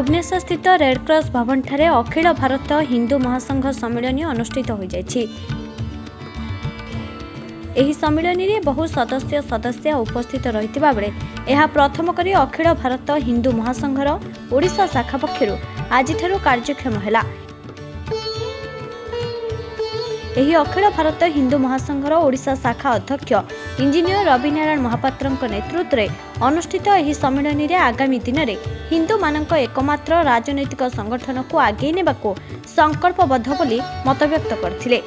भुवनेश्वर स्थित रेडक्रॉस भवन ठारे अखिल भारत हिंदू महासंघ सम्मिलन अनुष्ठित हो जायछि। एही सम्मिलन रे बहु सदस्य उपस्थित रहितिबा बेले एहा प्रथम करी अखिल भारत हिंदू महासंघर ओडिशा शाखा पक्षरु आजिठारु कार्यक्षम हैला। एही अखिल भारत हिंदू महासंघर ओडिशा शाखा अध्यक्ष इंजीनियर रवि नारायण महापात्रଙ୍କ नेतृत्व अनुष्ठित एही सम्मेलन रे आगामी दिन में हिंदू मानक एकमात्र राजनैतिक संगठन को आगे नेबाको संकल्पबद्ध बोली मतव्यक्त करथिले।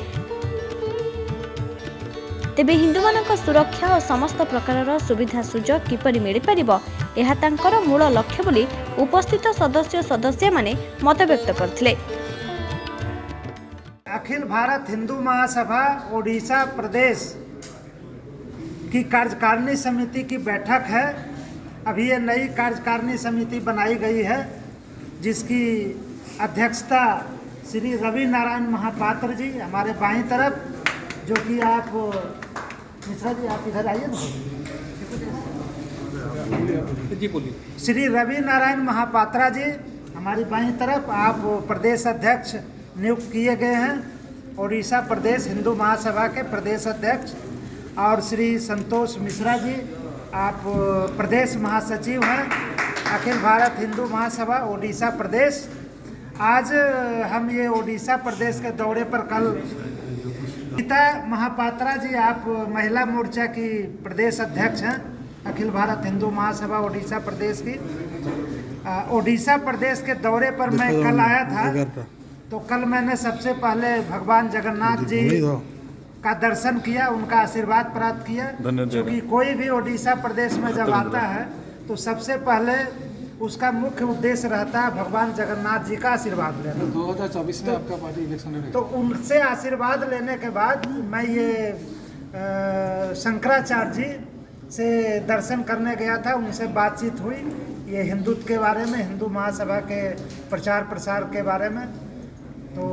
तेबे हिंदू मानक सुरक्षा और समस्त प्रकार सुविधा सुजोग किपरि मिल पारिबो एहा तांकर मूल लक्ष्य बोली उपस्थित सदस्य माने मतव्यक्त करथिले। अखिल भारत हिंदू महासभा ओडिशा प्रदेश की कार्यकारिणी समिति की बैठक है। अभी ये नई कार्यकारिणी समिति बनाई गई है जिसकी अध्यक्षता श्री रवि नारायण महापात्र जी हमारे बाईं तरफ, जो कि आप मिश्रा जी आप इधर आइए जी, बोलिए। श्री रवि नारायण महापात्रा जी हमारी बाईं तरफ, आप प्रदेश अध्यक्ष नियुक्त किए गए हैं ओडिशा प्रदेश हिंदू महासभा के प्रदेश अध्यक्ष, और श्री संतोष मिश्रा जी आप प्रदेश महासचिव हैं अखिल भारत हिंदू महासभा ओडिशा प्रदेश। आज हम ये ओडिशा प्रदेश के दौरे पर कल गीता महापात्रा जी आप महिला मोर्चा की प्रदेश अध्यक्ष हैं अखिल भारत हिंदू महासभा ओडिशा प्रदेश की। ओडिशा प्रदेश के दौरे पर मैं कल आया था, तो कल मैंने सबसे पहले भगवान जगन्नाथ जी का दर्शन किया, उनका आशीर्वाद प्राप्त किया, क्योंकि कोई भी ओडिशा प्रदेश में जब आता है तो सबसे पहले उसका मुख्य उद्देश्य रहता है भगवान जगन्नाथ जी का आशीर्वाद लेना। 2024 में आपका पार्टी इलेक्शन तो उनसे आशीर्वाद लेने के बाद मैं ये शंकराचार्य जी से दर्शन करने गया था, उनसे बातचीत हुई ये हिंदुत्व के बारे में, हिंदू महासभा के प्रचार प्रसार के बारे में। तो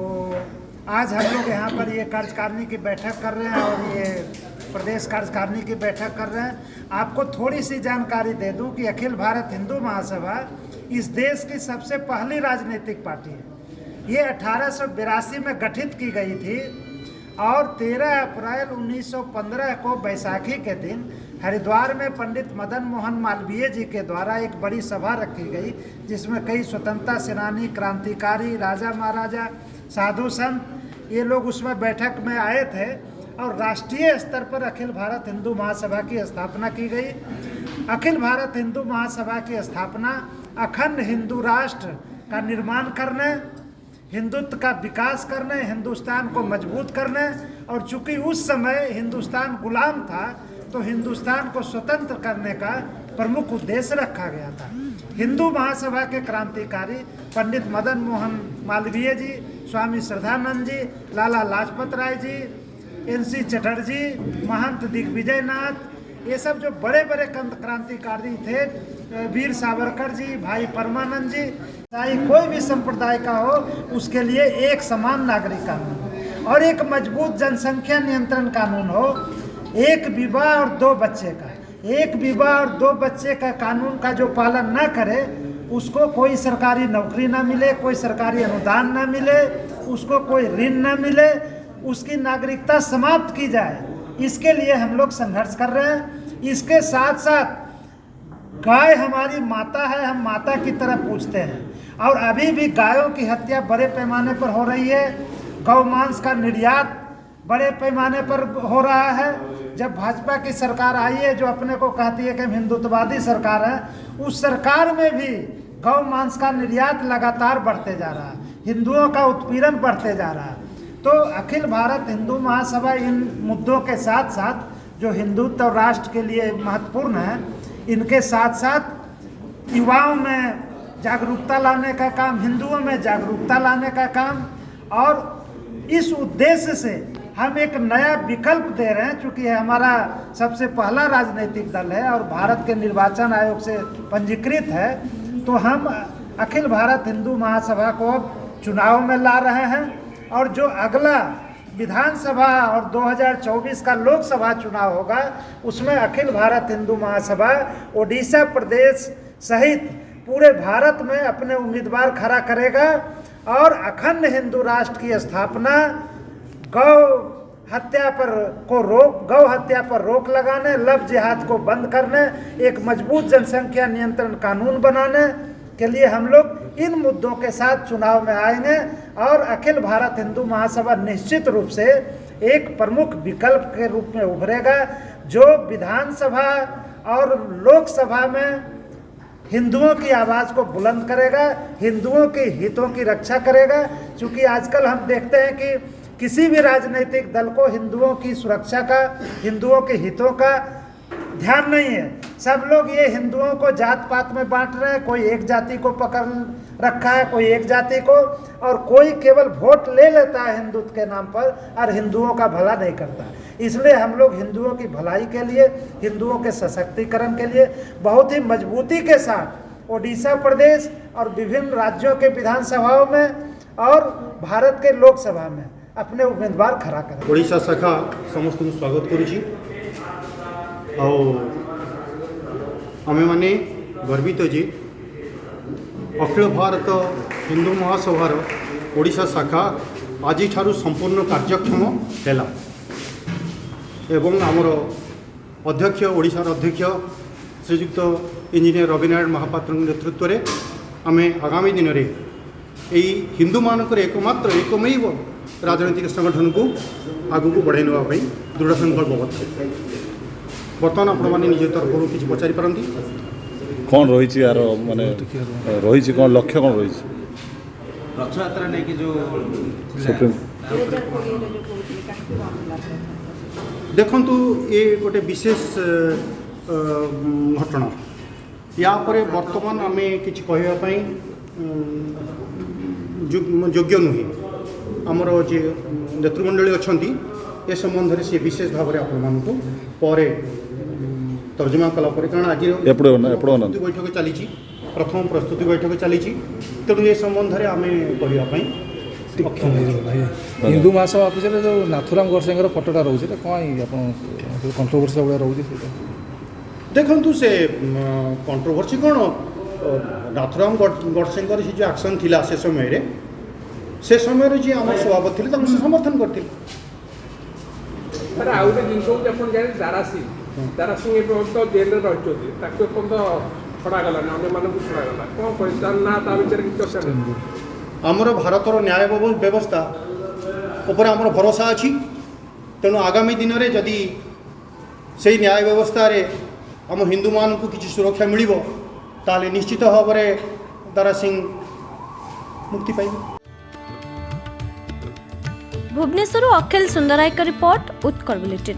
आज हम लोग यहाँ पर ये कार्यकारिणी की बैठक कर रहे हैं और ये प्रदेश कार्यकारिणी की बैठक कर रहे हैं। आपको थोड़ी सी जानकारी दे दूं कि अखिल भारत हिंदू महासभा इस देश की सबसे पहली राजनीतिक पार्टी है। ये 1882 में गठित की गई थी और 13 अप्रैल 1915 को बैसाखी के दिन हरिद्वार में पंडित मदन मोहन मालवीय जी के द्वारा एक बड़ी सभा रखी गई, जिसमें कई स्वतंत्रता सेनानी, क्रांतिकारी, राजा महाराजा, साधु संत ये लोग उसमें बैठक में आए थे और राष्ट्रीय स्तर पर अखिल भारत हिंदू महासभा की स्थापना की गई। अखिल भारत हिंदू महासभा की स्थापना अखंड हिंदू राष्ट्र का निर्माण करने, हिंदुत्व का विकास करने, हिंदुस्तान को मजबूत करने, और चूंकि उस समय हिंदुस्तान गुलाम था तो हिंदुस्तान को स्वतंत्र करने का प्रमुख उद्देश्य रखा गया था। हिंदू महासभा के क्रांतिकारी पंडित मदन मोहन मालवीय जी, स्वामी श्रद्धानंद जी, लाला लाजपत राय जी, NC चटर्जी, महंत दिग्विजय नाथ, ये सब जो बड़े बड़े क्रांतिकारी थे, वीर सावरकर जी, भाई परमानंद जी, चाहे कोई भी संप्रदाय का हो उसके लिए एक समान नागरिक कानून और एक मजबूत जनसंख्या नियंत्रण कानून हो, एक विवाह और 2 बच्चे का, एक विवाह और 2 बच्चे का कानून का जो पालन न करे उसको कोई सरकारी नौकरी ना मिले, कोई सरकारी अनुदान ना मिले, उसको कोई ऋण ना मिले, उसकी नागरिकता समाप्त की जाए, इसके लिए हम लोग संघर्ष कर रहे हैं। इसके साथ साथ गाय हमारी माता है, हम माता की तरह पूछते हैं और अभी भी गायों की हत्या बड़े पैमाने पर हो रही है। गौ मांस का निर्यात बड़े पैमाने पर हो रहा है। जब भाजपा की सरकार आई है जो अपने को कहती है कि हम हिंदुत्ववादी सरकार है, उस सरकार में भी गौ मांस का निर्यात लगातार बढ़ते जा रहा है, हिंदुओं का उत्पीड़न बढ़ते जा रहा है। तो अखिल भारत हिंदू महासभा इन मुद्दों के साथ साथ जो हिंदुत्व और राष्ट्र के लिए महत्वपूर्ण है, इनके साथ साथ युवाओं में जागरूकता लाने का काम, हिंदुओं में जागरूकता लाने का काम, और इस उद्देश्य से हम एक नया विकल्प दे रहे हैं। चूँकि हमारा सबसे पहला राजनीतिक दल है और भारत के निर्वाचन आयोग से पंजीकृत है, तो हम अखिल भारत हिंदू महासभा को चुनाव में ला रहे हैं और जो अगला विधानसभा और 2024 का लोकसभा चुनाव होगा उसमें अखिल भारत हिंदू महासभा ओडिशा प्रदेश सहित पूरे भारत में अपने उम्मीदवार खड़ा करेगा और अखंड हिंदू राष्ट्र की स्थापना, गौ हत्या पर रोक लगाने, लव जिहाद को बंद करने, एक मजबूत जनसंख्या नियंत्रण कानून बनाने के लिए हम लोग इन मुद्दों के साथ चुनाव में आएंगे और अखिल भारत हिंदू महासभा निश्चित रूप से एक प्रमुख विकल्प के रूप में उभरेगा, जो विधानसभा और लोकसभा में हिंदुओं की आवाज़ को बुलंद करेगा, हिंदुओं के हितों की रक्षा करेगा। क्योंकि आजकल हम देखते हैं कि किसी भी राजनीतिक दल को हिंदुओं की सुरक्षा का, हिंदुओं के हितों का ध्यान नहीं है। सब लोग ये हिंदुओं को जात पात में बांट रहे हैं, कोई एक जाति को पकड़ रखा है, कोई एक जाति को, और कोई केवल वोट ले लेता है हिंदुत्व के नाम पर और हिंदुओं का भला नहीं करता। इसलिए हम लोग हिंदुओं की भलाई के लिए, हिंदुओं के सशक्तिकरण के लिए बहुत ही मजबूती के साथ ओडिशा प्रदेश और विभिन्न राज्यों के विधानसभाओं में और भारत के लोकसभा में अपने उम्मीदवार खड़ा करें। ओडिशा शाखा समस्त को स्वागत करुची। आमे माने गर्वित जे अखिल भारत हिंदू महासभार ओडिशा शाखा आज संपूर्ण कार्यक्षम है एवं आमर अध्यक्ष ओडिशार अध्यक्ष श्रीजुक्त इंजीनियर रविनारायण महापात्र नेतृत्व में आमे आगामी दिन में यही हिंदू मानकर एकमेव राजनीतिक संगठन को आगू को बढ़ाई नापी दृढ़ संकल्पबद्ध। बर्तमान आपण मैंने निज तरफ किसी पचारि पारती कौन रही यार माने रही कौन लक्ष्य कौन रही रथयात्रा नहीं कि जो सुप्रीम देखंतु ये गोटे विशेष घटना या परे वर्तमान आमे किछि कहवाई योग्य नुहे। आमर जे नेतृमंडली अच्छा ए संबंध में सी विशेष भाव में आपको पर तर्जमा कलापर कारण आज प्रस्तुति बैठक चली, प्रथम प्रस्तुति बैठक चली, तेणु ये संबंध में आम कहवाई हिंदू महासभा ऑफिस जो नाथुराम गोडसे फटोटा रोचे कौन कंट्रोवर्सी भाई रोचे देखु से कंट्रोवर्सी कौन नाथुराम गोडसे से जो एक्शन थिला से समय जी आम सभापति थे से समर्थन करते। आउ गोटे जिन जाने दारा सिंह जेल रही छड़ागला छड़ागला कौन ना विचार कि आमर भारतर न्याय व्यवस्था उपर आमर भरोसा अच्छी। तेणु आगामी दिन में जदि से न्याय व्यवस्था रे आम हिंदू मान को किसी सुरक्षा मिल ताले निश्चित भाव में दारा सिंह मुक्ति पाइबे। भुवनेश्वर अखिल सुंदराय का रिपोर्ट उत्कल बुलेटिन।